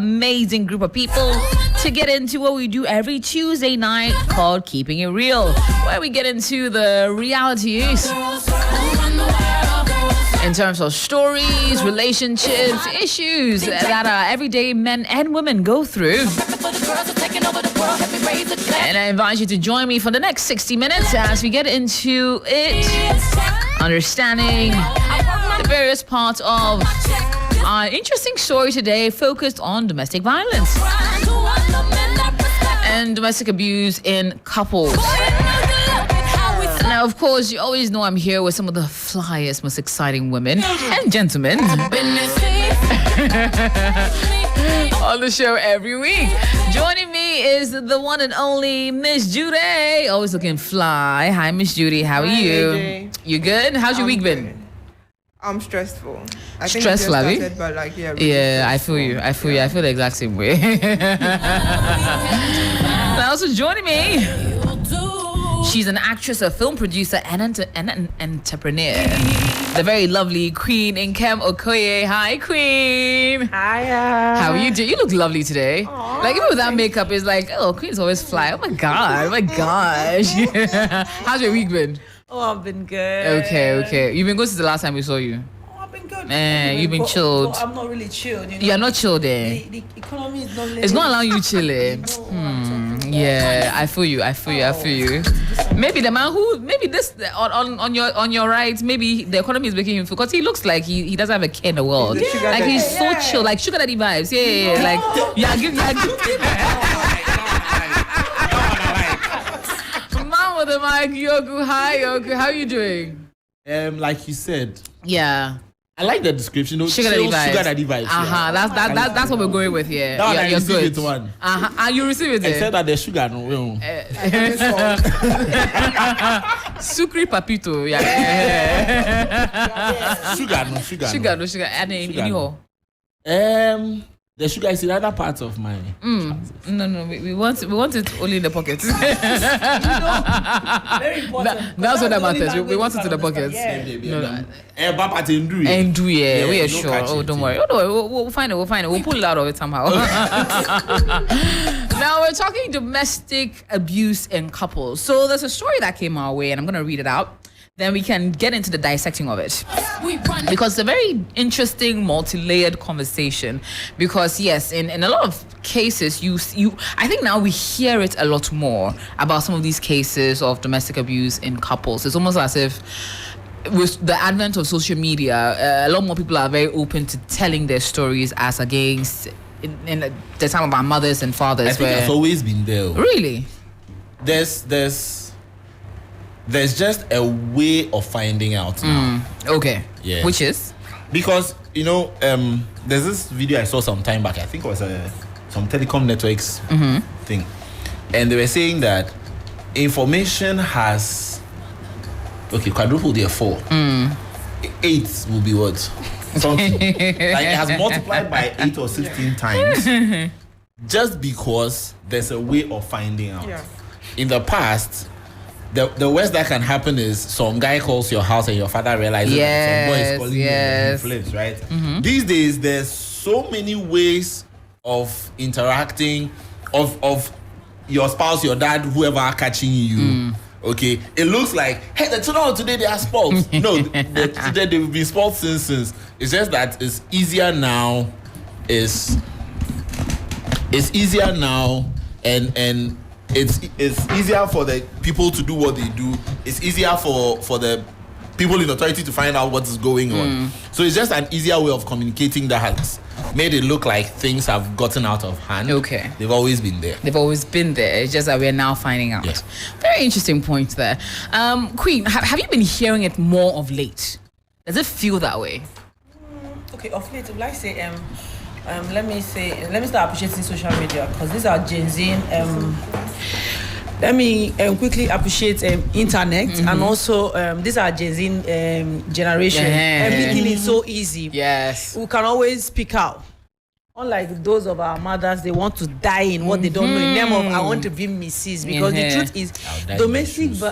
amazing group of people to get into what we do every Tuesday night called Keeping It Real, where we get into the realities in terms of stories, relationships, issues that everyday men and women go through. And I invite you to join me for the next 60 minutes as we get into it, understanding the various parts of our interesting story today focused on domestic violence and domestic abuse in couples. Now, of course, you always know I'm here with some of the flyest, most exciting women and gentlemen on the show every week. Joining me is the one and only Miss Judy, always looking fly. Hi, Miss Judy. How are you? AJ. You good? How's your week been? I'm stressful. I think Stress, it just Lavi? started, but like, really Yeah, I stressful. feel you. I feel you. I feel the exact same way. Now, also joining me, she's an actress, a film producer, and an entrepreneur. The very lovely Queen Nkem Okoye. Hi, Queen. Hiya. How are you doing? You look lovely today. Aw, Like, even without makeup, it's like, oh, Queen's always fly. Oh my God. Oh my gosh. How's your week been? Oh, I've been good. Okay. You've been good since the last time we saw you. Oh, I've been good. You've been chilled. But I'm not really chilled. You know? You're not chilled there. The economy is not. It's not allowing you chilling. Yeah, I feel you. Maybe the man maybe this on your right, maybe the economy is making him feel, because he looks like he doesn't have a care in the world. He's a sugar Like daddy. he's so chill, like sugar daddy vibes. Yeah. Like give Man with the mic, Yogu. Hi, Yogu. How you doing? Like you said, Yeah. I like the description. Sugar daddy vibes. Sugar daddy vibes. That's what we're going with here. That one I You're received good. it one. You receive it. Except that the sugar no. Sukri papito. Yeah. Sugar no. Sugar. And then Sugar in no. your The sugar is in other parts of my. No. We want it only in the pockets. Very important. That's what that Only matters. We language want you it to the can pockets. understand. No. Bapa tendu. And do we are no sure. catch Oh, it, don't yeah. worry. Oh, no, we'll find it. We'll pull it out of it somehow. Now we're talking domestic abuse in couples. So there's a story that came our way, and I'm gonna read it out. Then we can get into the dissecting of it, because it's a very interesting, multi-layered conversation. Because yes, in a lot of cases, you I think now we hear it a lot more about some of these cases of domestic abuse in couples. It's almost as if with the advent of social media, a lot more people are very open to telling their stories as against in the time of our mothers and fathers. I think where it's always been there. really, There's just a way of finding out now. okay, Yeah. which is Because, there's this video I saw some time back. I think it was some telecom networks thing. And they were saying that information has, quadrupled there 4. 8 will be what? Something. Like it has multiplied by 8 or 16 times. Just because there's a way of finding out. Yeah. In the past, the worst that can happen is some guy calls your house and your father realizes that some boy is calling you and he flips, right? These days, there's so many ways of interacting, of your spouse, your dad, whoever catching you. Okay, it looks like, hey, the children today they are spoiled. No, the children they've been spoiled since. It's just that it's easier now. It's easier now, and it's easier for the people to do what they do. It's easier for the people in authority to find out what is going on. So it's just an easier way of communicating that has made it look like things have gotten out of hand. Okay. They've always been there. they've always been there. It's just that we're now finding out. Yeah. Very interesting point there. Queen, have you been hearing it more of late? Does it feel that way? Okay, of late, would I say let me start appreciating social media, because these are Gen Z. Let me quickly appreciate internet, and also these are Gen Z generation. Yeah. Everything is so easy. Yes. We can always speak out. Unlike those of our mothers, they want to die in what they don't know. In name of I want to be Mrs. Because the truth is, I'll die in my domestic. shoes.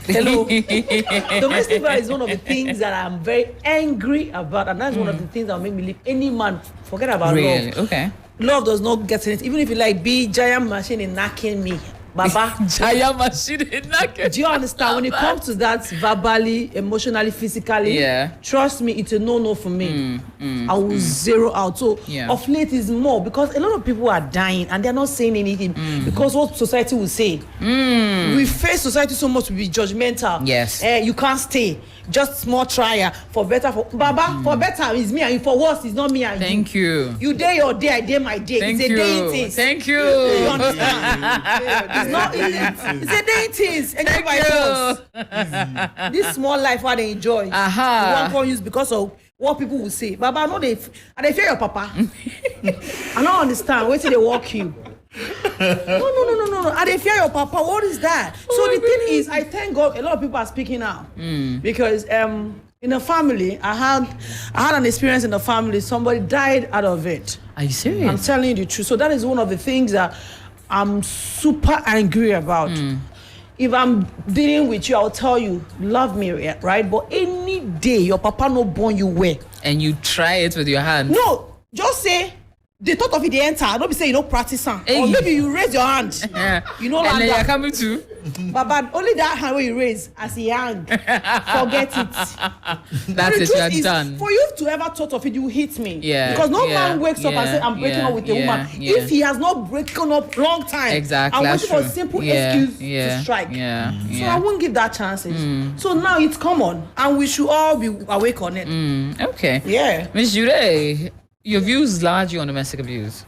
Hello. Domestic violence is one of the things that I'm very angry about, and that's one of the things that will make me leave any man. Forget about Really? love. Okay. love does not get in it. Even if you like be giant machine in knocking me, Baba. Giant machine in knocking. Do you understand? When it comes to that, verbally, emotionally, physically, trust me, it's a no for me. I will zero out. So of late is more because a lot of people are dying and they're not saying anything because what society will say. We face society so much to be judgmental. Yes. You can't stay. Just small trial for better. For Baba, for better is me and you. For worse is not me and you. Thank you. You day your day, I day my day. Thank it's you. a day thing. Thank you. You understand? It's not easy. It's a day things. Enjoy by this small life what they enjoy. You want to use because of what people will say. Baba, no, they fear your papa. I don't understand. Wait till they walk you. No. I they fear your papa. What is that? So the thing is, I thank God a lot of people are speaking now. Because in the family, I had an experience in the family. Somebody died out of it. Are you serious? I'm telling you the truth. So that is one of the things that I'm super angry about. If I'm dealing with you, I'll tell you, love me, right? But any day your papa no born you where. And you try it with your hand. No, just say the thought of it they enter. Don't be saying you don't practice on. Or maybe you raise your hand. You know, and then you're coming to. But only that hand where you raise as a hang. Forget it. That's it, you're done. For you to ever thought of it, you hit me. Yeah. Because no man wakes up and says, I'm breaking up with a woman. If he has not broken up long time. Exactly. I'm waiting for a simple excuse to strike. So I won't give that chances. So now it's common and we should all be awake on it. Okay. Yeah. Ms. Jure, your views largely on domestic abuse.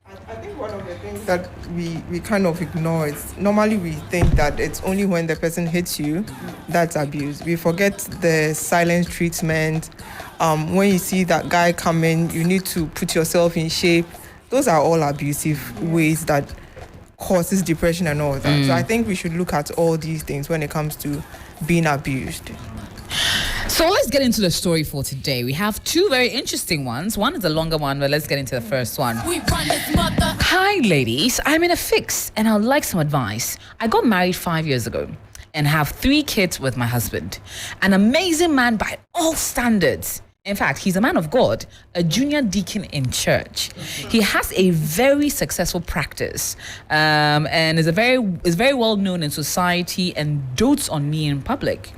I think one of the things that we kind of ignore is normally we think that it's only when the person hits you that's abuse. We forget the silent treatment. When you see that guy coming, you need to put yourself in shape. Those are all abusive ways that causes depression and all that. So I think we should look at all these things when it comes to being abused. So let's get into the story for today. We have two very interesting ones. One is a longer one, but let's get into the first one. Hi, ladies. I'm in a fix and I would like some advice. I got married 5 years ago and have 3 kids with my husband. An amazing man by all standards. In fact, he's a man of God, a junior deacon in church. He has a very successful practice and is very well known in society and dotes on me in public.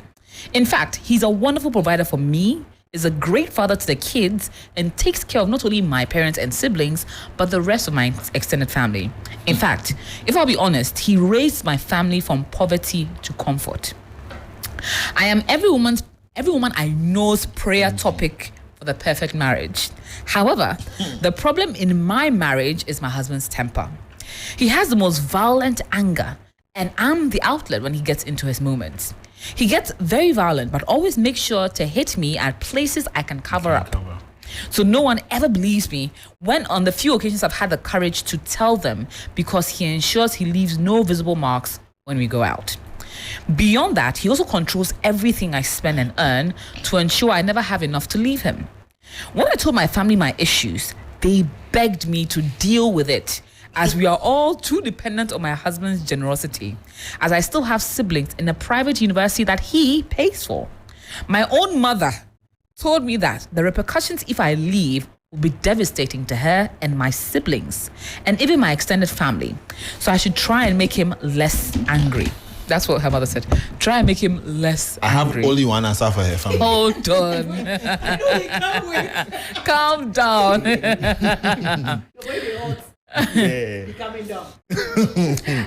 In fact, he's a wonderful provider for me, is a great father to the kids, and takes care of not only my parents and siblings, but the rest of my extended family. In fact, if I'll be honest, he raised my family from poverty to comfort. I am every woman I know's prayer topic for the perfect marriage. However, the problem in my marriage is my husband's temper. He has the most violent anger, and I'm the outlet when he gets into his moments. He gets very violent, but always makes sure to hit me at places I can cover up. So no one ever believes me when on the few occasions I've had the courage to tell them, because he ensures he leaves no visible marks when we go out. Beyond that, he also controls everything I spend and earn to ensure I never have enough to leave him. When I told my family my issues, they begged me to deal with it, as we are all too dependent on my husband's generosity, as I still have siblings in a private university that he pays for. My own mother told me that the repercussions if I leave will be devastating to her and my siblings, and even my extended family. So I should try and make him less angry. That's what her mother said. Try and make him less angry. I have only one answer for her family. Hold on. Calm down. Coming down.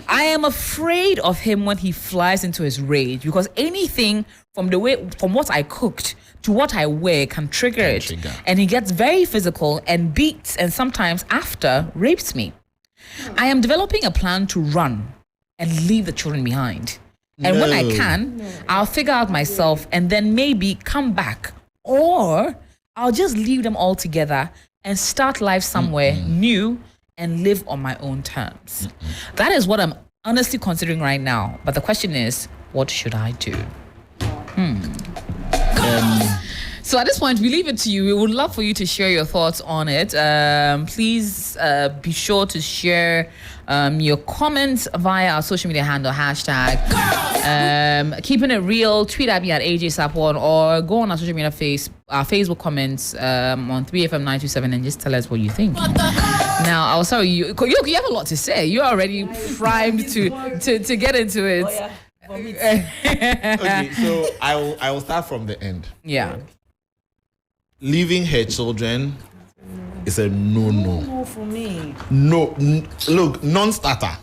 I am afraid of him when he flies into his rage, because anything from what I cooked to what I wear can trigger it. And he gets very physical and beats, and sometimes after rapes me. I am developing a plan to run and leave the children behind. And when I can, I'll figure out myself and then maybe come back, or I'll just leave them all together and start life somewhere new and live on my own terms. That is what I'm honestly considering right now. But the question is, what should I do? So at this point, we leave it to you. We would love for you to share your thoughts on it. Please be sure to share your comments via our social media handle, hashtag Keeping It Real. Tweet at me at AJ Sapon, or go on our social media Facebook comments on 3FM927 and just tell us what you think. Now, I'll sorry you have a lot to say. You're already primed to get into it. Oh, yeah. Okay, so I will start from the end. Yeah. Leaving her children is a no. No for me. No, look, non-starter.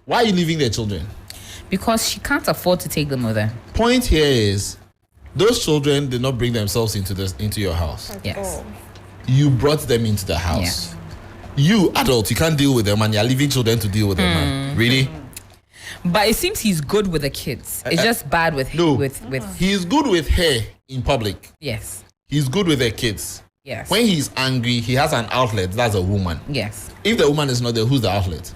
Why are you leaving their children? Because she can't afford to take them with her. Point here is, those children did not bring themselves into your house. Yes. You brought them into the house. You, adult, you can't deal with them, and you're leaving children to deal with them, man. Really? But it seems he's good with the kids. It's just bad with No. with He's good with her in public. yes. He's good with her kids. Yes. When he's angry, he has an outlet. That's a woman. Yes. If the woman is not there, who's the outlet?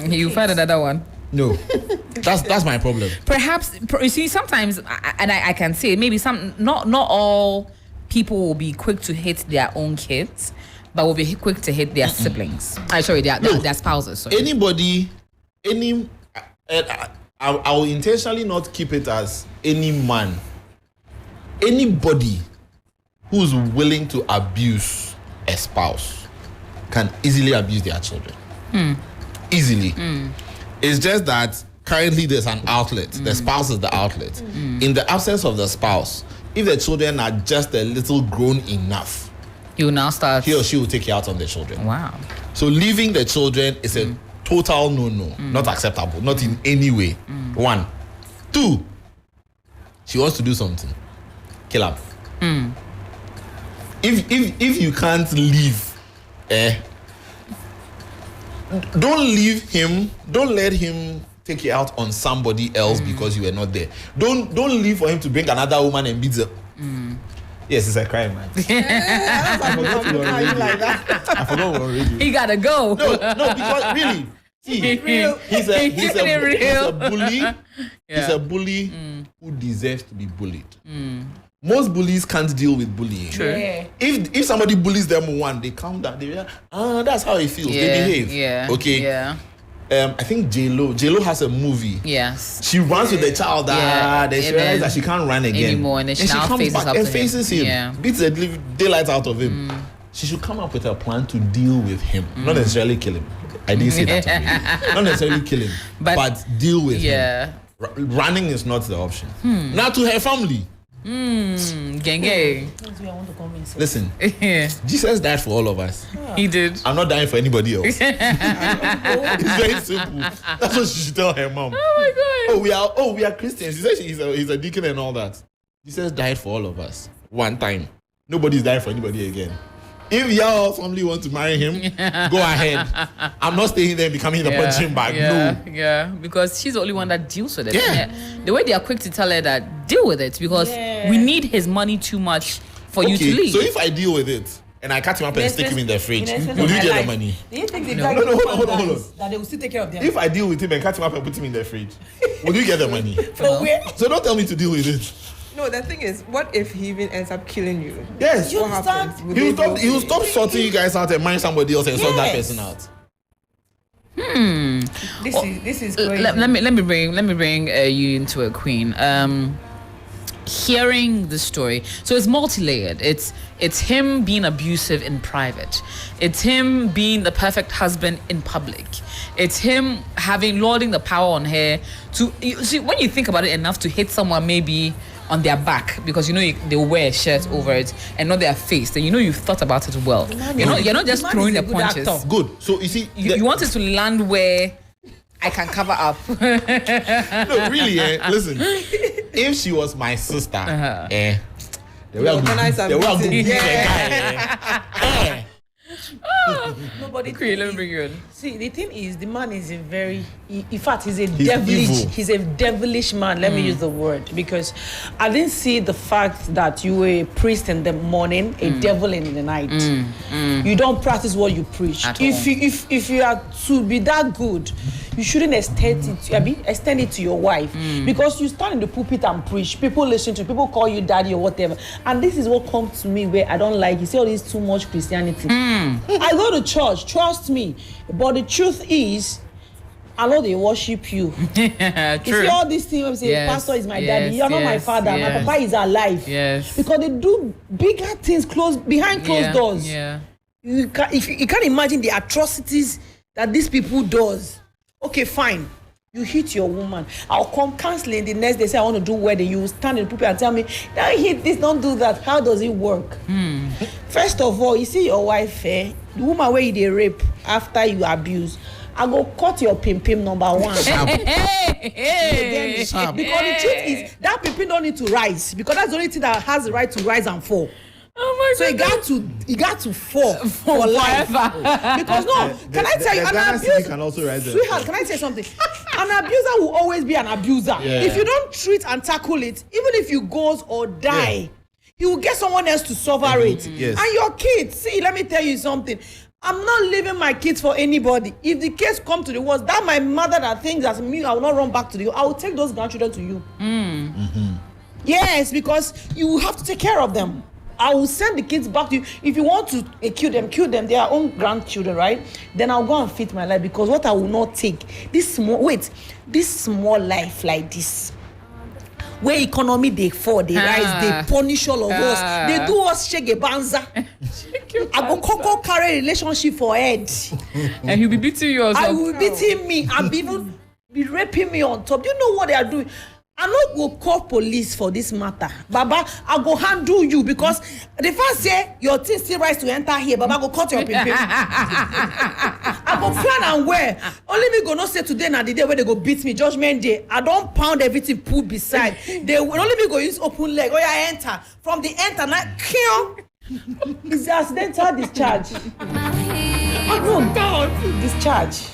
You find another one. No. That's my problem. Perhaps you see sometimes, and I can say maybe not all people will be quick to hit their own kids, but will be quick to hit their siblings. Their spouses. Sorry. I will intentionally not keep it as any man. Anybody who's willing to abuse a spouse can easily abuse their children. Easily. It's just that currently there's an outlet. The spouse is the outlet. In the absence of the spouse, if the children are just a little grown enough, You now start. he or she will take you out on the children. Wow. So leaving the children is a total no, not acceptable, not in any way. 1, 2, she wants to do something, kill her. If you can't leave, don't leave him. Don't let him take you out on somebody else because you were not there. Don't leave for him to bring another woman and beat her. Yes, it's a crime, man. I forgot we were already. I forgot we were already. He gotta go. No, because really, see, he's a bully. He's a bully who deserves to be bullied. Most bullies can't deal with bullying. True. Yeah. If somebody bullies them one, they calm down. They realize, that's how it feels. They behave. Yeah. Okay. Yeah. I think J-Lo has a movie. Yes. She runs with the child. Yeah. Then she And realizes then that she can't run again. anymore, and then she now comes faces back up and to him. faces him. Yeah. Beats the daylight out of him. She should come up with a plan to deal with him. Not necessarily kill him. I didn't say that to me. Not necessarily kill him, but deal with him. Yeah. Running is not the option. Now to her family. Gang. That's where I want to come in. So. Listen, Jesus died for all of us. He did. I'm not dying for anybody else. It's very simple. That's what she should tell her mom. Oh my God. We are Christians. She said he's a deacon and all that. Jesus died for all of us. One time. Nobody's dying for anybody again. If your family want to marry him, go ahead. I'm not staying there and becoming the punching bag. No. Yeah, because she's the only one that deals with it. Yeah. The way they are quick to tell her that deal with it because we need his money too much for you to leave. So if I deal with it and I cut him up and stick him in the fridge, will you get the money? Do you think the No, hold on. that they will still take care of them? If I deal with him and cut him up and put him in the fridge, will you get the money? For where? So don't tell me to deal with it. No, the thing is, what if he even ends up killing you? Yes. You What understand? happens? Will they be He will okay? stop sorting you guys out and marry somebody else and sort that Yes. person out. This is crazy. let me bring you into a queen. Hearing the story, so it's multi-layered. It's him being abusive in private. It's him being the perfect husband in public. It's him lauding the power on her to see when you think about it enough to hit someone maybe on their back because they wear a shirt over it and not their face. Then you've thought about it well. You're not just the man throwing is a the good punches. actor. Good. So you see, You want it to land where I can cover up. no, really, listen. If she was my sister, the way I organize a the way I meeting. beat a guy, Nobody. Okay, let me bring you in. See, the thing is, the man is in fact, he's evil. He's a devilish man. Let me use the word because I didn't see the fact that you were a priest in the morning, a devil in the night. You don't practice what you preach. At If you are to be that good, you shouldn't extend it to your wife because you stand in the pulpit and preach. People listen to you, people call you daddy or whatever. And this is what comes to me where I don't like. You see all this too much Christianity. I go to church, trust me. But the truth is, I know they worship you. You see all these things, say, Yes, pastor is my yes, daddy. You're not my yes, father. My yes. papa is alive. Yes. Because they do bigger things behind closed doors. Yeah. You can't imagine the atrocities that these people does. Okay, fine. You hit your woman. I'll come counseling the next day, say I want to do wedding. You will stand in the pulpit and tell me, don't hit this, don't do that. How does it work? First of all, you see your wife, the woman where you dey rape after you abuse, I go cut your pim number 1. Because the truth is that pim don't need to rise, because that's the only thing that has the right to rise and fall. Oh my God. So he got to fall for life. Because can I tell you, an abuser can also rise. Sweetheart, can I say something? An abuser will always be an abuser. Yeah. If you don't treat and tackle it, even if you goes or die, he will get someone else to suffer it. Yes. And your kids, see, let me tell you something. I'm not leaving my kids for anybody. If the case come to the worst, that my mother that thinks as me, I will not run back to you. I will take those grandchildren to you. Yes, because you have to take care of them. I will send the kids back to you. If you want to kill them, their own grandchildren, right? Then I'll go and fit my life, because what I will not take, this small life like this, where economy they fall, they rise, they punish all of us, they do us shege banza. I go koko carry relationship for head. And he'll be beating you also. I will be beating me and even be raping me on top. Do you know what they are doing? I no go call police for this matter, Baba. I go handle you, because the first say your thing still rise to enter here, Baba go cut your pimpin. I go plan and wear. Only me go not say today na the day where they go beat me, judgment day. I don't pound everything put beside. They only me go use open leg. Oh yeah, enter. From the enter now, kill. It's accidental discharge. I no doubt discharge.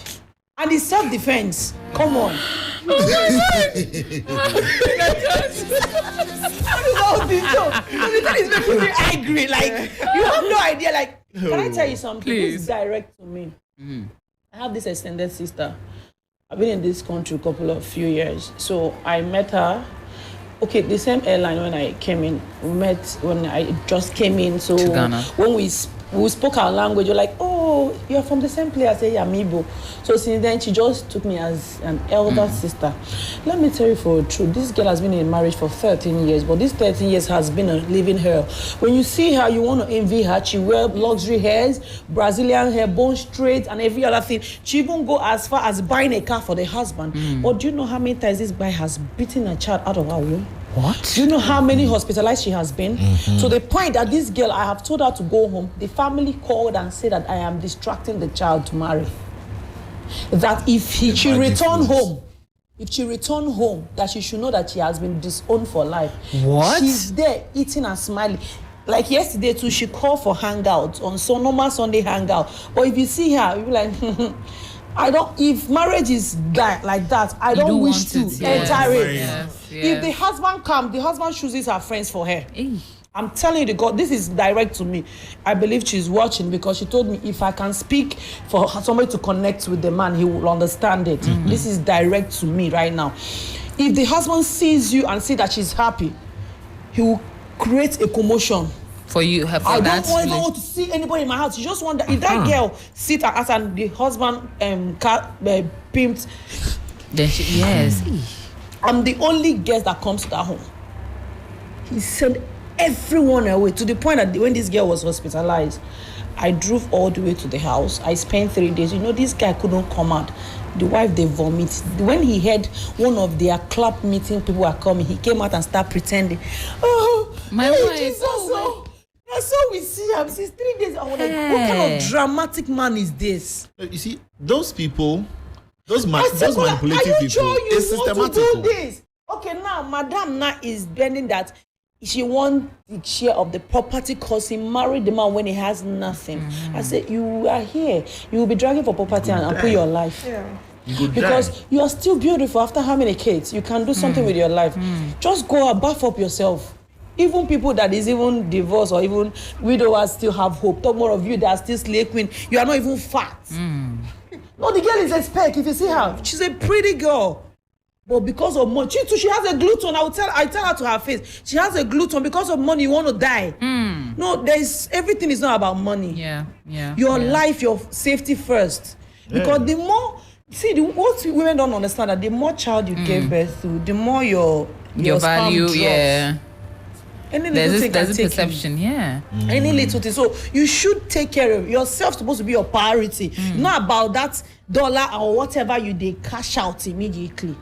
And it's self-defense. Come on. Oh my God! The thing is making me angry. Like, you have no idea. Like, can I tell you something? Please. This is direct to me. I have this extended sister. I've been in this country a few years. So I met her. Okay, the same airline when I came in. We met when I just came in. So when we spoke our language, you're like, oh, you're from the same place. I say, yeah, Mibo. So since then, she just took me as an elder sister. Let me tell you for the truth, this girl has been in marriage for 13 years, but this 13 years has been living her. When you see her, you want to envy her. She wears luxury hairs, Brazilian hair, bone straight, and every other thing. She even go as far as buying a car for the husband. But do you know how many times this guy has beaten a child out of her womb? What? Do you know how many hospitalized she has been? To the point that this girl, I have told her to go home. The family called and said that I am distracting the child to marry. That if she return home, that she should know that she has been disowned for life. What? She's there eating and smiling. Like yesterday too, she called for hangout on normal Sunday hangout. But if you see her, you'll be like, if marriage is like that, I don't wish to enter it. Yes. If the husband comes, the husband chooses her friends for her. I'm telling you, the God, this is direct to me. I believe she's watching, because she told me if I can speak for somebody to connect with the man, he will understand it. This is direct to me right now. If the husband sees you and see that she's happy, he will create a commotion. For you, for I that. don't want to see anybody in my house. You just want that. If that girl sit at us and the husband pimped, Then yes. I'm the only guest that comes to that home. He sent everyone away, to the point that when this girl was hospitalized, I drove all the way to the house. I spent 3 days. You know, this guy couldn't come out. The wife, they vomit. When he heard one of their club meeting people are coming, he came out and started pretending. Oh, my wife. Jesus, that's how we see him since 3 days. I was like, what kind of dramatic man is this? You see, those people, those manipulative people, it's systematical. This? Okay, now, Madam Na is bending that she wants the share of the property because he married the man when he has nothing. I said, you are here. You will be dragging for property and put your life. Yeah. Because you are still beautiful after how many kids? You can do something with your life. Just go and buff up yourself. Even people that is even divorced or even widowers still have hope. Talk more of you that are still slave queen. You are not even fat. No, the girl is a speck. If you see her, she's a pretty girl. But because of money, she has a gluten. I tell her to her face. She has a gluten. Because of money, you want to die. No, everything is not about money. Your life, your safety first. Because the more, what women don't understand that the more child you give birth to, the more your value, drops. Any little thing there's can a take perception, yeah. any little thing. So you should take care of yourself. Supposed to be your priority, not about that dollar or whatever you they cash out immediately.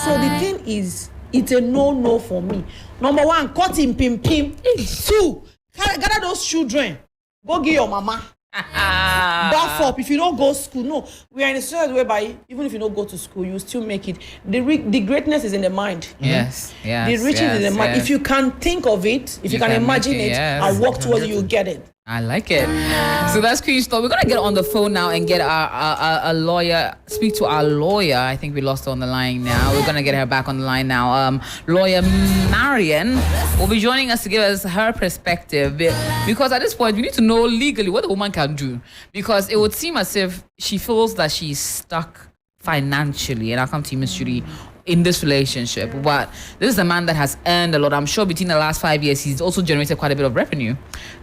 So the thing is, it's a no for me. Number one, cut him pim. Two, gather those children, go get your mama. Buff up if you don't go school. No, we are in a situation whereby even if you don't go to school, you still make it. The greatness is in the mind. Yes. The riches is in the mind. If you can think of it, if you can imagine it, and work towards it, you get it. I like it. So that's Queen Store. We're gonna get on the phone now and get our lawyer. Speak to our lawyer. I think we lost her on the line now. We're gonna get her back on the line now. Lawyer Marion will be joining us to give us her perspective, because at this point we need to know legally what the woman can do, because it would seem as if she feels that she's stuck financially, and I'll come to you, Miss Judy, in this relationship. But this is a man that has earned a lot. I'm sure between the last 5 years, he's also generated quite a bit of revenue,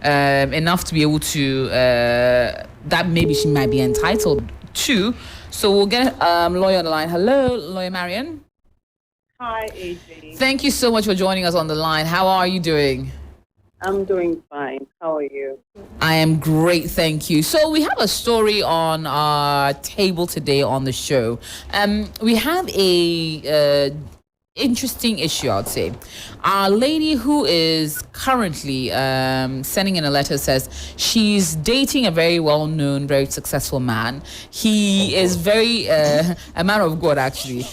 enough to be able to, that maybe she might be entitled to. So we'll get lawyer on the line. Hello, Lawyer Marion. Hi, AJ. Thank you so much for joining us on the line. How are you doing? I'm doing fine. How are you? I am great, thank you. So we have a story on our table today on the show. We have a interesting issue, I'd say. Our lady who is currently sending in a letter says she's dating a very well-known, very successful man. He is very a man of God, actually.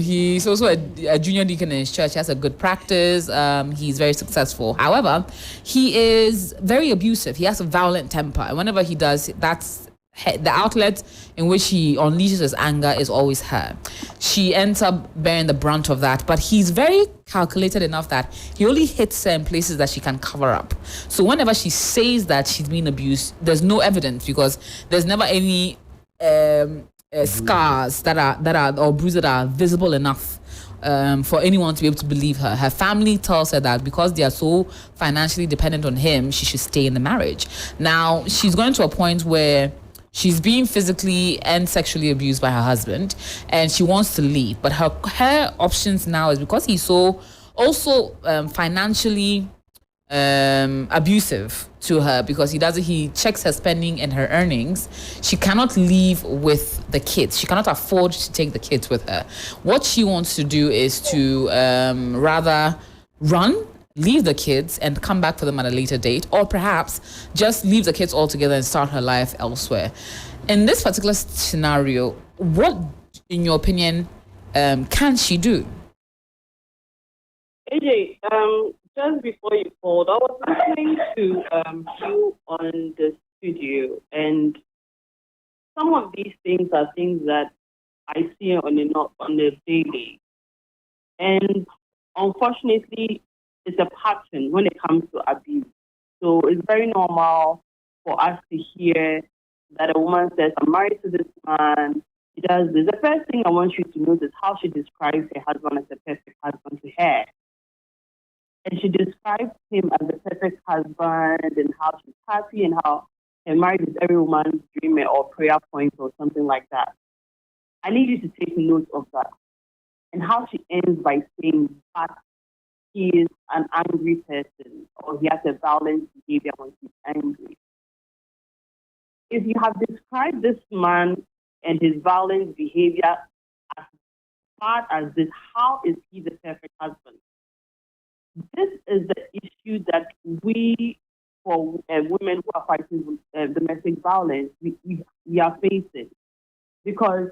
He's also a junior deacon in his church. He has a good practice. He's very successful. However, he is very abusive. He has a violent temper, and whenever he does, that's the outlet in which he unleashes his anger is always her. She ends up bearing the brunt of that, but he's very calculated enough that he only hits her in places that she can cover up. So whenever she says that she's being abused, there's no evidence, because there's never any scars that are or bruises that are visible enough for anyone to be able to believe her. Her family tells her that because they are so financially dependent on him, she should stay in the marriage. Now she's going to a point where she's being physically and sexually abused by her husband, and she wants to leave. But her options now is, because he's so also financially abusive to her, because he checks her spending and her earnings. She cannot leave with the kids. She cannot afford to take the kids with her. What she wants to do is to rather leave the kids and come back for them at a later date, or perhaps just leave the kids altogether and start her life elsewhere. In this particular scenario, what, in your opinion, can she do? AJ, just before you called, I was listening to you on the studio, and some of these things are things that I see on the daily. And unfortunately, it's a pattern when it comes to abuse. So it's very normal for us to hear that a woman says, I'm married to this man, he does this. The first thing I want you to notice how she describes her husband as the perfect husband to her. And she describes him as the perfect husband, and how she's happy, and how her marriage is every woman's dream or prayer point or something like that. I need you to take note of that. And how she ends by saying that he is an angry person, or he has a violent behavior when he's angry. If you have described this man and his violent behavior as bad as this, how is he the perfect husband? This is the issue that we, for women who are fighting domestic violence, we are facing. Because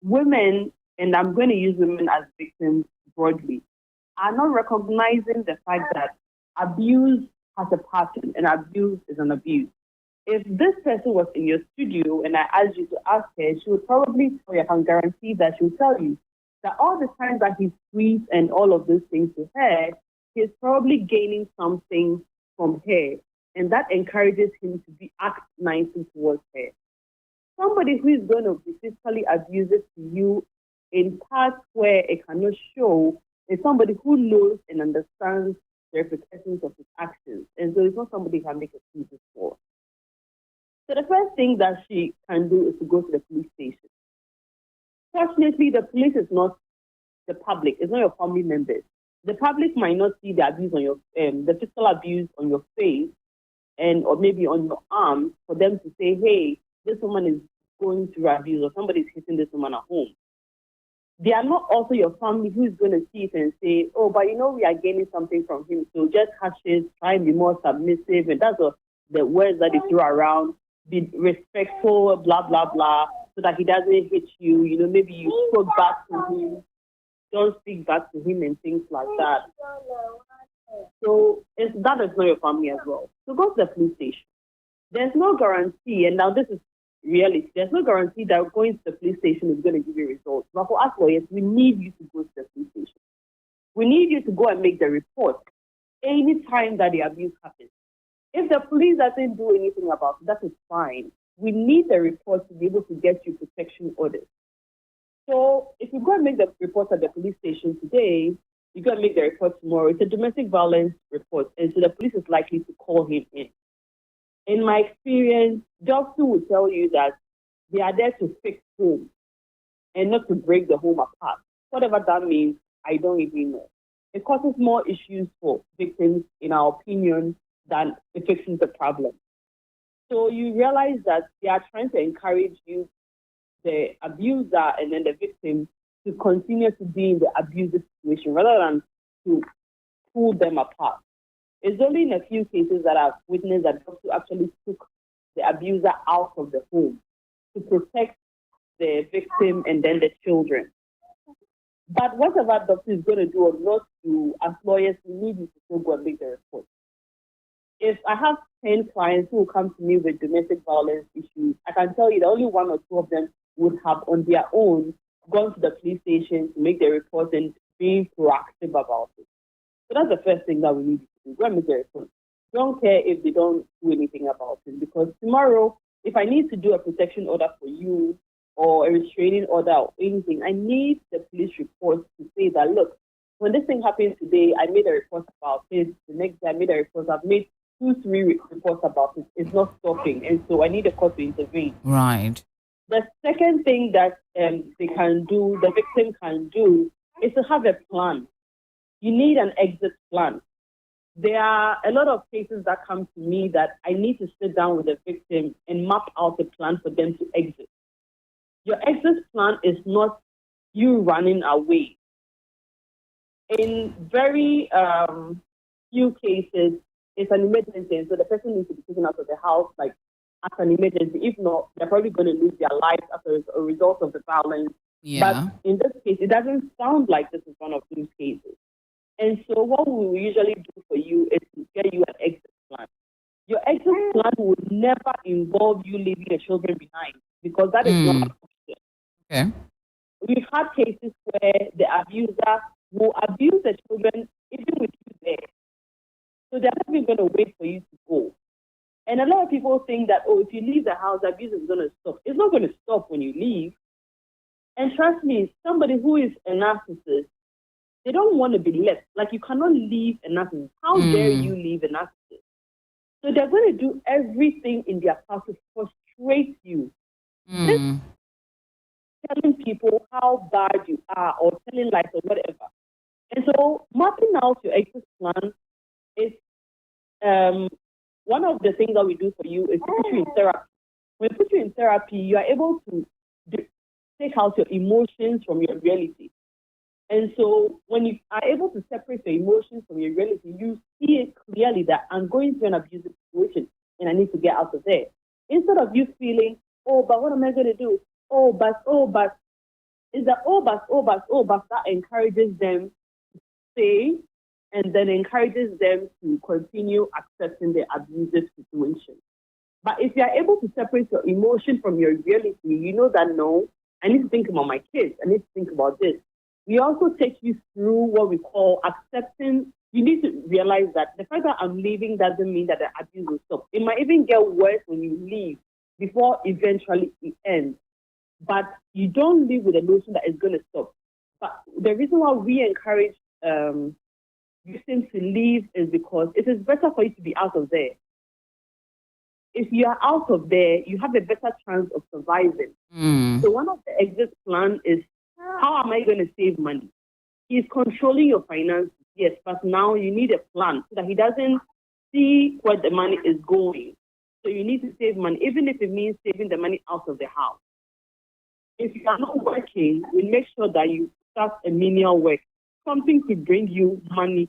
women, and I'm going to use women as victims broadly, are not recognizing the fact that abuse has a pattern, and abuse is an abuse. If this person was in your studio and I asked you to ask her, she would probably tell you, I can guarantee that she will tell you that all the times that he tweets and all of those things to her, he's probably gaining something from her, and that encourages him to act nicely towards her. Somebody who is going to be physically abusive to you in parts where it cannot show is somebody who knows and understands the repercussions of his actions, and so it's not somebody who can make excuses for. So the first thing that she can do is to go to the police station. Fortunately, the police is not the public, it's not your family members. the public might not see the abuse on your, the physical abuse on your face, or maybe on your arm, for them to say, hey, this woman is going through abuse, or somebody's hitting this woman at home. They are not also your family who is going to see it and say, oh, but we are gaining something from him, so just hush it, try and be more submissive, and that's the words that they throw around. Be respectful, blah, blah, blah, so that he doesn't hit you. Maybe you spoke back to him. Don't speak back to him and things like that. So that is not your family as well. So go to the police station. There's no guarantee, and now this is reality. There's no guarantee that going to the police station is going to give you results. But for us lawyers, we need you to go to the police station. We need you to go and make the report any time that the abuse happens. If the police doesn't do anything about it, that is fine. We need the report to be able to get you protection orders. So if you go and make the report at the police station today, you go and make the report tomorrow. It's a domestic violence report, and so the police is likely to call him in. In my experience, doctors will tell you that they are there to fix home and not to break the home apart. Whatever that means, I don't even know. It causes more issues for victims, in our opinion, than fixing the problem. So you realize that they are trying to encourage you, the abuser and then the victim, to continue to be in the abusive situation rather than to pull them apart. It's only in a few cases that I've witnessed that doctors actually took the abuser out of the home to protect the victim and then the children. But whatever doctor is going to do or not do, as lawyers, we need you to still go and make the report. If I have 10 clients who will come to me with domestic violence issues, I can tell you that only 1 or 2 of them would have on their own gone to the police station to make the report and being proactive about it. So that's the first thing that we need to do. Go and make the report. Don't care if they don't do anything about it, because tomorrow, if I need to do a protection order for you or a restraining order or anything, I need the police report to say that, look, when this thing happened today, I made a report about it. The next day I made a report. I've made 2-3 reports about it. It's not stopping, and so I need the court to intervene. Right. The second thing that they can do, the victim can do, is to have a plan. You need an exit plan. There are a lot of cases that come to me that I need to sit down with the victim and map out a plan for them to exit. Your exit plan is not you running away. In very few cases, it's an emergency, so the person needs to be taken out of the house, like, as an emergency. If not, they're probably going to lose their lives as a result of the violence. Yeah. But in this case, it doesn't sound like this is one of those cases. And so what we will usually do for you is to get you an exit plan. Your exit plan would never involve you leaving your children behind, because that is not an option. Okay. We've had cases where the abuser will abuse the children even with you there. So they're not even going to wait for you to go. And a lot of people think that, if you leave the house, abuse is going to stop. It's not going to stop when you leave. And trust me, somebody who is a narcissist, they don't want to be left. Like, you cannot leave a narcissist. How dare you leave a narcissist? So they're going to do everything in their power to frustrate you. Telling people how bad you are, or telling lies or whatever. And so mapping out your exit plan is one of the things that we do for you is to put you in therapy. When we put you in therapy, you are able to take out your emotions from your reality. And so when you are able to separate your emotions from your reality, you see it clearly that I'm going through an abusive situation and I need to get out of there. Instead of you feeling, but what am I going to do? But. Is that but that encourages them to stay and then encourages them to continue accepting the abusive situation. But if you are able to separate your emotion from your reality, you know that, no, I need to think about my kids. I need to think about this. We also take you through what we call accepting. You need to realize that the fact that I'm leaving doesn't mean that the abuse will stop. It might even get worse when you leave before eventually it ends. But you don't live with a notion that it's going to stop. But the reason why we encourage victims to leave is because it is better for you to be out of there. If you are out of there, you have a better chance of surviving. So one of the exit plan is, how am I going to save money? He's controlling your finances. yes, but now you need a plan so that he doesn't see where the money is going. So you need to save money, even if it means saving the money out of the house. If you are not working, we make sure that you start a menial work, something to bring you money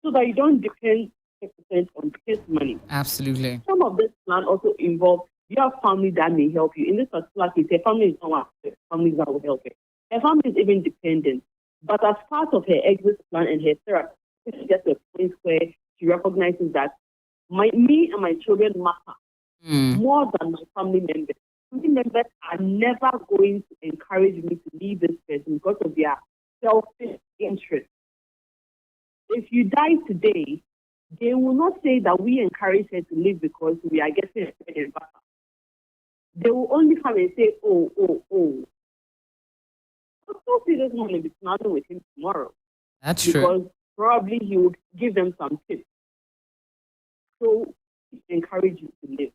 so that you don't depend 100% on his money. Absolutely. Some of this plan also involve your family that may help you. In this particular case, her family is not one of the families that will help her. Her family is even dependent. But as part of her exit plan and her therapy, she gets to a point where she recognizes that me and my children matter more than my family members. Family members are never going to encourage me to leave this person because of their selfish interest. If you die today, they will not say that we encourage her to live because we are getting a bread and butter. They will only come and say, oh. I'll still see this man and be smiling with him tomorrow. That's true. Because probably he would give them some tips. So encourage you to live.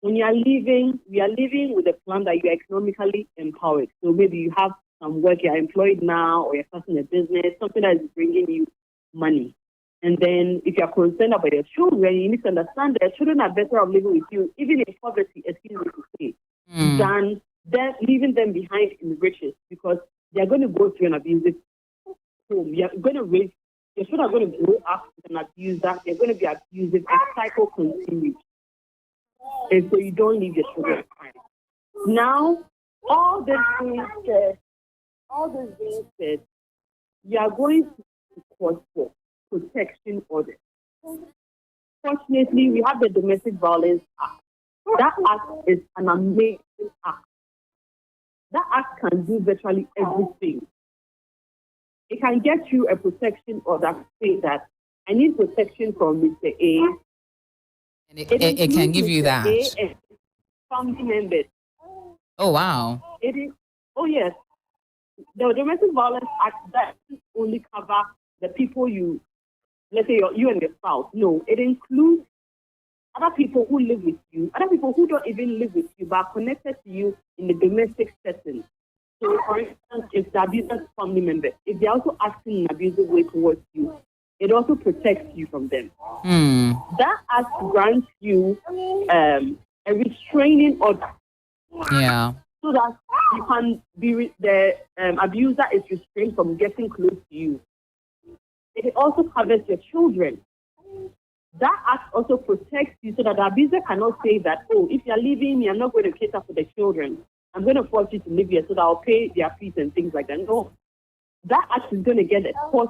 When you are leaving, we are living with a plan that you are economically empowered. So maybe you have some work, you are employed now, or you're starting a business, something that is bringing you money. And then if you are concerned about your children, you need to understand that your children are better off living with you, even in poverty, excuse me to say, than leaving them behind in riches, because they're going to go through an abusive home. You're going to raise, your children are going to grow up with an abuser, they're going to be abusive, and cycle continues. And so you don't leave your children behind. Now, all this being said, you are going to court for protection orders. Fortunately, we have the Domestic Violence Act. That act is an amazing act. That act can do virtually everything. It can get you a protection order to say that I need protection from Mr. A. And it can give you that. A and family members. Oh, wow. It is. Oh, yes. The Domestic Violence Act doesn't only cover the people let's say you and your spouse. No, it includes other people who live with you, other people who don't even live with you, but are connected to you in the domestic setting. So, for instance, if the abuser's family member, if they're also acting in an abusive way towards you, it also protects you from them. That act grants you a restraining order. Yeah. So that you can be, the abuser is restrained from getting close to you. It also covers your children. That act also protects you so that the abuser cannot say that, oh, if you're leaving me, I'm not going to cater for the children. I'm going to force you to live here so that I'll pay their fees and things like that. No. That act is going to get a court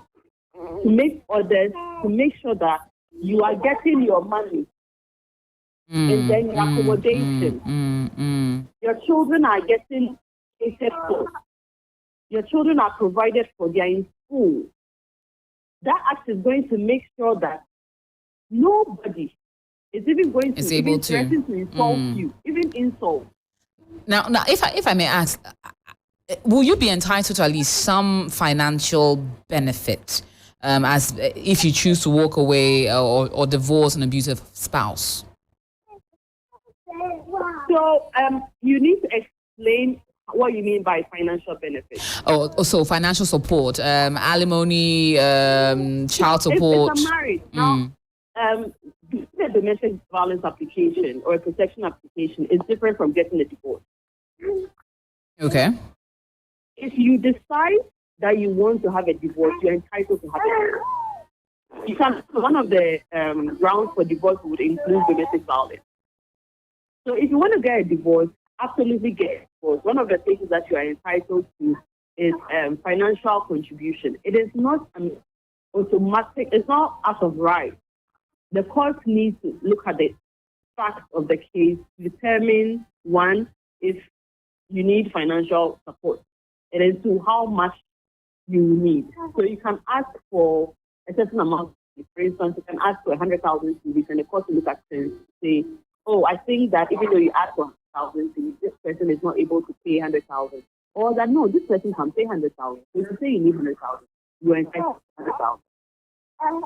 to make orders, to make sure that you are getting your money and then your accommodation. Your children are getting catered for. Your children are provided for. They are in school. That act is going to make sure that nobody is even going to threaten to insult you, even insult. Now, if I may ask, will you be entitled to at least some financial benefit, as if you choose to walk away or divorce an abusive spouse? So you need to explain what you mean by financial benefit. Oh, so financial support, alimony, child support. If I'm married now, the domestic violence application or a protection application is different from getting a divorce. Okay. If you decide that you want to have a divorce, you're entitled to have a divorce. You can. One of the grounds for divorce would include domestic violence. So if you want to get a divorce, absolutely get a divorce. One of the things that you are entitled to is financial contribution. It is not automatic. It's not out of right. The court needs to look at the facts of the case, determine, one, if you need financial support, and then two, how much you need. So you can ask for a certain amount. For instance, you can ask for 100,000 CDs, and the court will look at it and say, oh, I think that even though you ask for 100,000 CDs, this person is not able to pay 100,000. Or that, no, this person can pay 100,000. So if you say you need 100,000, you are entitled to 100,000.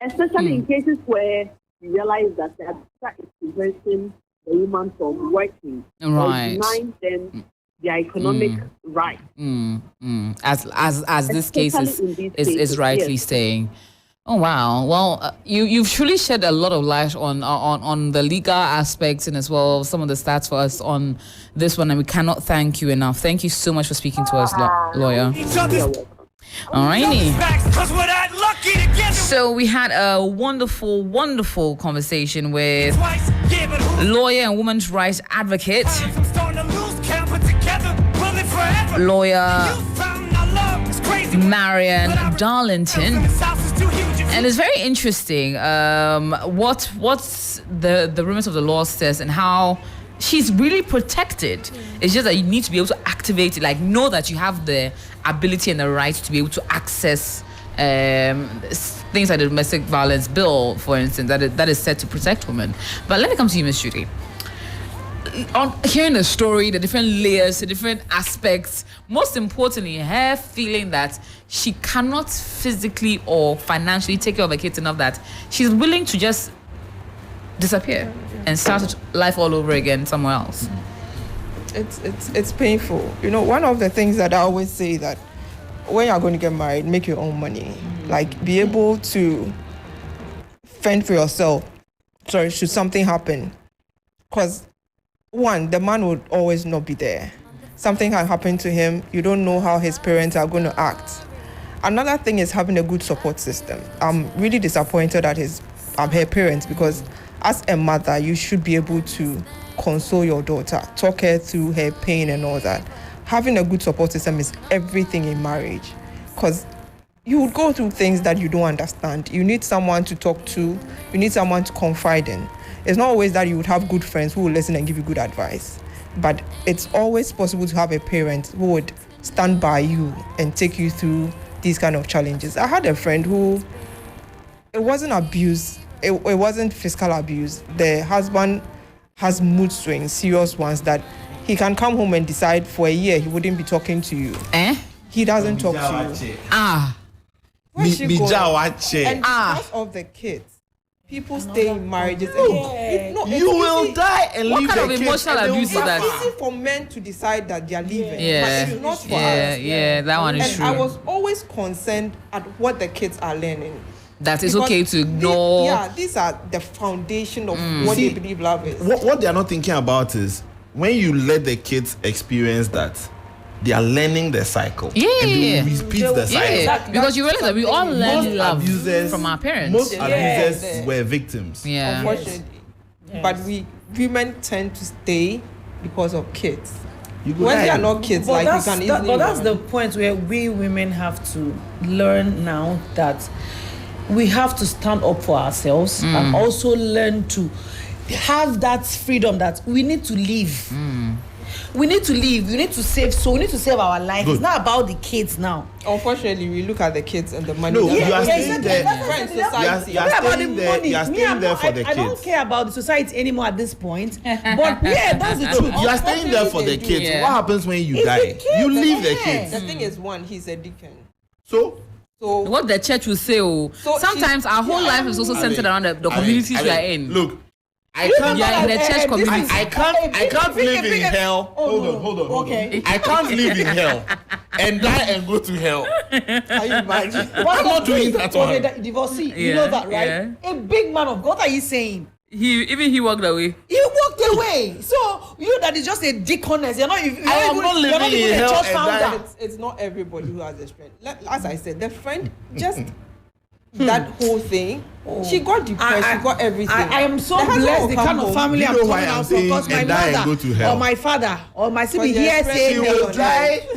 Especially in cases where you realize that the abuser is preventing the woman from working, right, or denying them their economic rights. As this case is rightly yes. saying. Oh wow! Well, you've truly shed a lot of light on the legal aspects and as well some of the stats for us on this one, and we cannot thank you enough. Thank you so much for speaking to us, lawyer. Alrighty. So we had a wonderful conversation with lawyer and women's rights advocate, lawyer Marian Darlington. And it's very interesting what's the remit of the law says and how she's really protected. It's just that you need to be able to activate it, like know that you have the ability and the right to be able to access things like the domestic violence bill, for instance, that is set to protect women. But let me come to you, Ms. Judy. On hearing the story, the different layers, the different aspects, most importantly, her feeling that she cannot physically or financially take care of her kids enough that she's willing to just disappear and start life all over again somewhere else. It's painful. One of the things that I always say that when you're going to get married, make your own money. Like, be able to fend for yourself. Sorry, should something happen. Because one, the man would always not be there. Something can happen to him. You don't know how his parents are going to act. Another thing is having a good support system. I'm really disappointed at her parents, because as a mother, you should be able to console your daughter, talk her through her pain and all that. Having a good support system is everything in marriage, because you would go through things that you don't understand. You need someone to talk to. You need someone to confide in. It's not always that you would have good friends who will listen and give you good advice, but it's always possible to have a parent who would stand by you and take you through these kind of challenges. I had a friend who, it wasn't abuse, it wasn't physical abuse. The husband has mood swings, serious ones, that he can come home and decide for a year he wouldn't be talking to you. He doesn't talk to you. Where's she going? And because of the kids, people stay in marriages. You will die and leave the kids. What kind of emotional abuse is that? It's easy for men to decide that they're leaving, Yeah. but it's not for us. Yeah, that one is And true. I was always concerned at what the kids are learning. That it's Because okay to ignore. these are the foundation of what they believe love is. What they are not thinking about is when you let the kids experience that, they are learning the cycle. Yeah. And they will repeat the cycle. Yeah, because you realize that we all learn love abusers- from our parents. Most abusers were victims. Yeah. Unfortunately. But women tend to stay because of kids. You go When die. they are not kids, like you can easily. But that's the point where we women have to learn now that we have to stand up for ourselves and also learn to have that freedom that we need to live. We need to live. We need to save. So we need to save our life. Good. It's not about the kids now. Unfortunately, we look at the kids and the money. No, that you are they staying have. there. Friends, society. You are What about staying the there. money? You are staying there for the I don't kids. care about the society anymore at this point. But yeah, that's the truth. You are staying there for the They do. kids. Yeah. What happens when you It's die? the kids, You leave the yeah. kids. The thing is, one, he's a deacon. So What the church will say, So sometimes our whole life is also centered around the communities we are in. Look, I You can't. are in the church community. I can't live in hell. Hold on. Okay. I can't live in hell and die and go to hell. Are you imagine? I'm not doing that one. Okay, divorcee. You Yeah, know that, right? yeah. A big man of God. What are you saying? He walked away. He walked away. So you that is just a deaconess. You're not. I am not you're living even in a hell church and founder. It's not everybody who has a friend. As I said, the friend just that whole thing. She got depressed. She got everything. I am so The husband blessed will the come kind of home. family You I'm know coming why I'm out from, saying because my and die and go to mother hell? or my father or my sibling Because here their say She friends will die.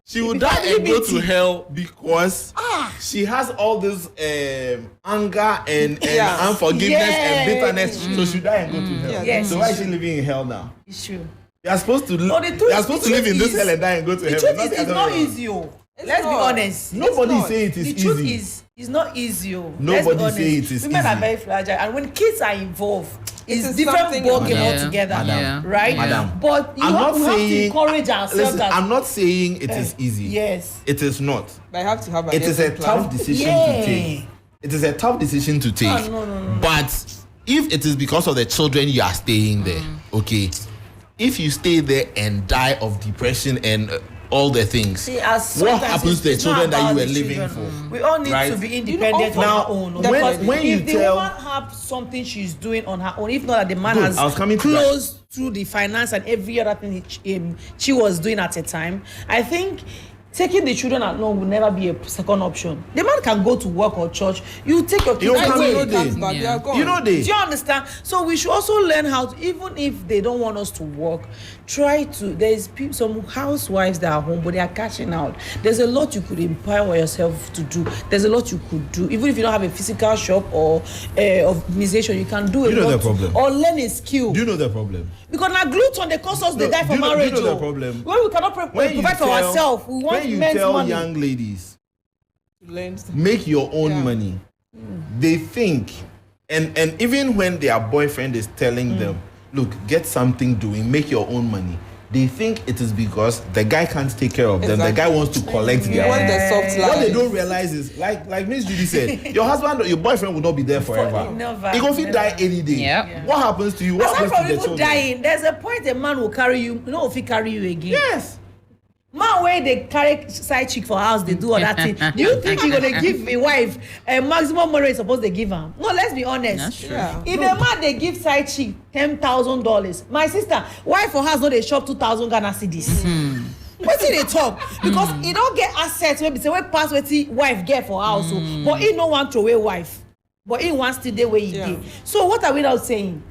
She will die and go to Unity. hell because she has all this anger and Yeah. unforgiveness and Yeah. bitterness. So she die and go to hell. Yes. So why is she living in hell now? It's true. You are supposed to. No, the truth- you are supposed the to live truth in this is- hell and die and go to The heaven. truth not is, the it's other not way around. easy. It's Let's be not. honest. Nobody not. say it is The easy. truth is, it's not easy. Let's be Nobody honest. say it is Women are easy. very fragile, and when kids are involved, it's is different something ballgame else. altogether, Yeah. right? Madam. But I'm not we have to saying- encourage ourselves Listen, that I'm not saying it is easy. yes, It is not. But I have to have an It is a exit plan. tough decision Yeah. to take. It is a tough decision to take. no. But if it is because of the children you are staying there, okay, if you stay there and die of depression and all the things, See, as what sometimes happens to the it's not children that you about were the living children. for? We all need Right? to be independent on now, our own. when- Because when you if the tell- woman have something she's doing on her own, if not that the man Good, has I was coming to closed through the finance and every other thing she was doing at a time, I think taking the children along will never be a second option. The man can go to work or church. You take your You kids can away. go there. But they are gone. You know Do they. you understand? So we should also learn how to, even if they don't want us to work, try to. There's some housewives that are home, but they are cashing out. There's a lot you could empower yourself to do. There's a lot you could do, even if you don't have a physical shop or organization. You can do a You know lot the problem. or learn a skill. Do you know the problem? Because now gluten they cause us No, they die do for you know- do you marriage. know the oh. problem? When we cannot provide for ourselves, we want when you men's tell money. young ladies, Learn make your own Yeah. money, they think, and even when their boyfriend is telling them, look, get something doing, make your own money, they think it is because the guy can't take care of them. The Exactly. guy wants to collect You their want money. the soft What they life. don't realize is, like Miss Judy said, your husband, your boyfriend will not be there forever. Never, He gonna never. die any day. Yeah. What happens to you? What Aside happens from to the people children? dying, there's a point a man will carry you. You know, if he carry you again. Yes. Man, where they carry side chick for house, they do all that thing. Do you think you're gonna give a wife a maximum money you're supposed to give her? No, let's be honest. That's true. Yeah. If a man they give side chick $10,000, my sister, wife for house no they shop 2,000 Ghana cedis. What did they talk? Because he don't get assets. Maybe say what pass what wife get for house, oh, but he no want to away wife, but he wants to day where he Yeah. did. So what are we now saying?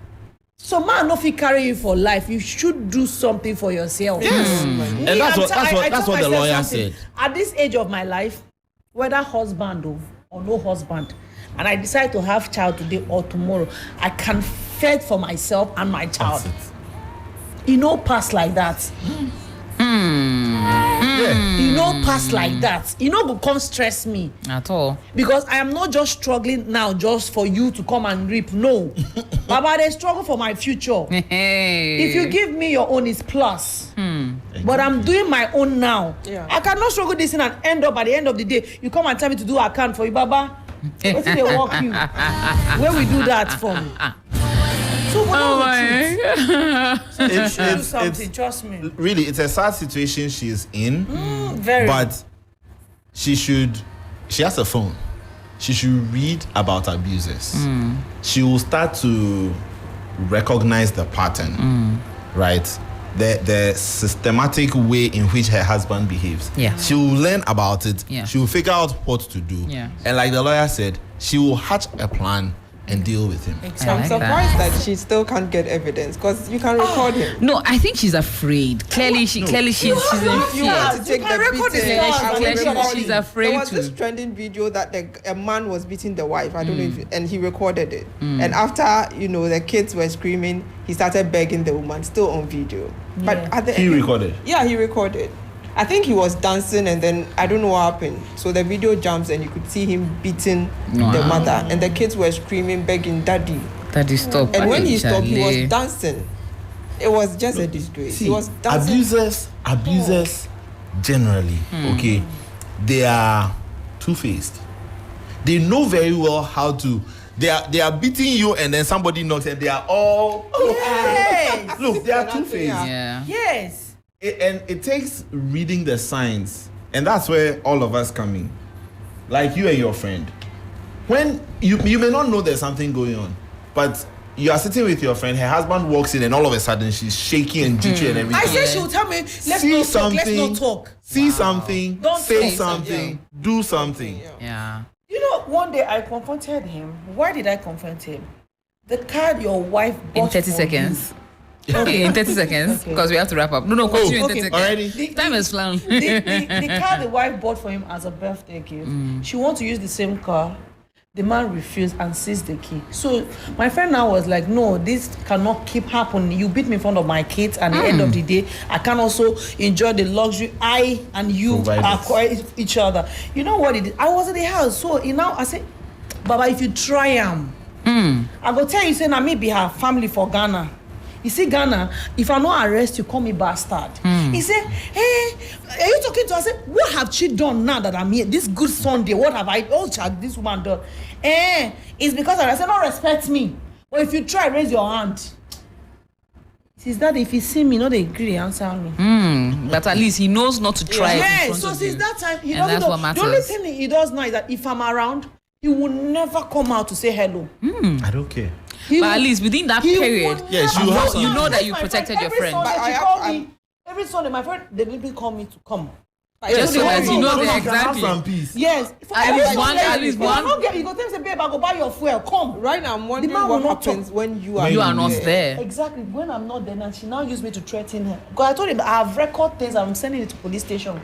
So man, no fit carry you for life. You should do something for yourself. Yes. Me, And that's I'm what t- I that's told what the myself lawyer something. said. At this age of my life, whether husband or no husband, and I decide to have child today or tomorrow, I can fend for myself and my child. That's it. You know, pass like that. Yeah. You know, pass like that. You know, go come stress me. At all. Because I am not just struggling now just for you to come and reap. No. Baba, they struggle for my future. Hey. If you give me your own, it's plus. But I'm doing my own now. Yeah. I cannot struggle this thing and end up at the end of the day, you come and tell me to do account for you, Baba. What did they walk you? Where we do that from? So what Oh are we my. It's, do it's, something, it's trust me. really, it's a sad situation she's in, Very. but she has a phone. She should read about abusers. She will start to recognize the pattern, right? The systematic way in which her husband behaves. Yeah. She will learn about it. Yeah. She will figure out what to do. Yeah. And like the lawyer said, she will hatch a plan and deal with him. I I'm like surprised that she still can't get evidence because you can record him. No, I think she's afraid. Clearly, she's in You fear. want to take can the record beating. his calls, I will clearly record she's it. afraid There was to. this trending video that a man was beating the wife. I don't know if, and he recorded it. And after the kids were screaming, he started begging the woman, still on video. But Yeah. at the He end, recorded. Yeah, he recorded. I think he was dancing, and then I don't know what happened. So the video jumps, and you could see him beating the Wow. mother, and the kids were screaming, begging, "Daddy!" That is stop. And when he stopped, he Charlie. was dancing. It was just a disgrace. He was dancing. Abusers generally, okay, they are two-faced. They know very well how to. They are beating you, and then somebody knocks, and they are all. Yes. Look, they are Nothing, two-faced. Yeah. Yes. And it takes reading the signs, and that's where all of us come in. Like you and your friend, when you may not know there's something going on, but you are sitting with your friend, her husband walks in, and all of a sudden she's shaky and jittery and everything. I said she will tell me, let's not talk. See something, Don't say say something, do something. Yeah. You know, one day I confronted him. Why did I confront him? The card your wife bought In 30 for seconds. Okay, in 30 seconds, Okay. because we have to wrap up. No, continue in 30 seconds. Already? Time is flown. The car the wife bought for him as a birthday gift, she wants to use the same car. The man refused and seized the key. So my friend now was like, no, this cannot keep happening. You beat me in front of my kids, and at the end of the day, I can also enjoy the luxury I and you Provide it. acquire each other. You know what it is? I was at the house, so I said, Baba, if you try him, I go tell you, say, na me be her family for Ghana. You see, Ghana, if I not arrest you, call me bastard. He said, hey, are you talking to her? I said, what have she done now that I'm here? This good Sunday, what have this woman done? It's because I said, no, respect me. But if you try, raise your hand. Since that, if he see me, no, they agree, answer me. But at least he knows not to try it in Yeah, front so of since you. that time, he And doesn't that's know. what The only matters. thing he does now is that if I'm around, he will never come out to say hello. I don't care. He But will- at least within that he period, will Yes, never you have come some- you out. know that Yes, you my protected your Every friend. Sunday, But I she have- call I'm- me. Every Sunday, my friend, they didn't call me to come. Just so that you know So that you can have exactly. some peace. Yes. At least one- at least If I one. don't get, you go tell me, say, babe, I go buy your fuel. Come. Right now, I'm wondering man will what not happens talk. when you are You are not there. Exactly. When I'm not there, and she now used me to threaten her. Because I told him I have record things. I'm sending it to police station.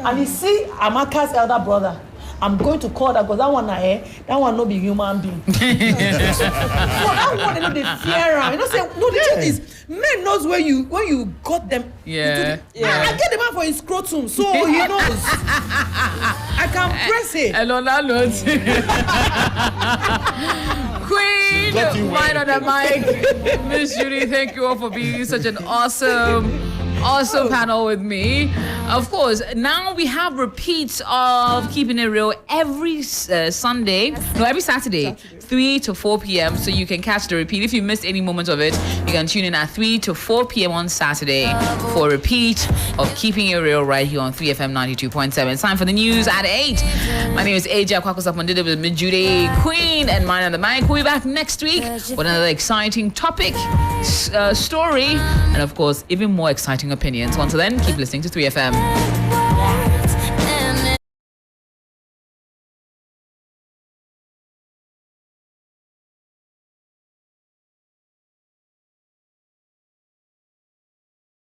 And he see Amaka's elder brother. I'm going to call that because that one that one no be human being. So that one, they fear am. You know, say no. The truth is, men knows when you got them. Yeah. I get the man for his scrotum, so he knows. I can press it. And on that note, Queen, got you mine on the mic. Miss Judy, thank you all for being such an awesome panel with me. Of course, now we have repeats of Keeping It Real every every Saturday, 3 to 4 p.m. So you can catch the repeat. If you missed any moment of it, you can tune in at 3 to 4 p.m. on Saturday for a repeat of Keeping It Real right here on 3FM 92.7. It's time for the news at 8. My name is AJ Kwakosapondida with Miss Judy, Queen, and mine on the mic. We'll be back next week with another exciting topic, story, and of course, even more exciting opinions. Until then, keep listening to 3FM.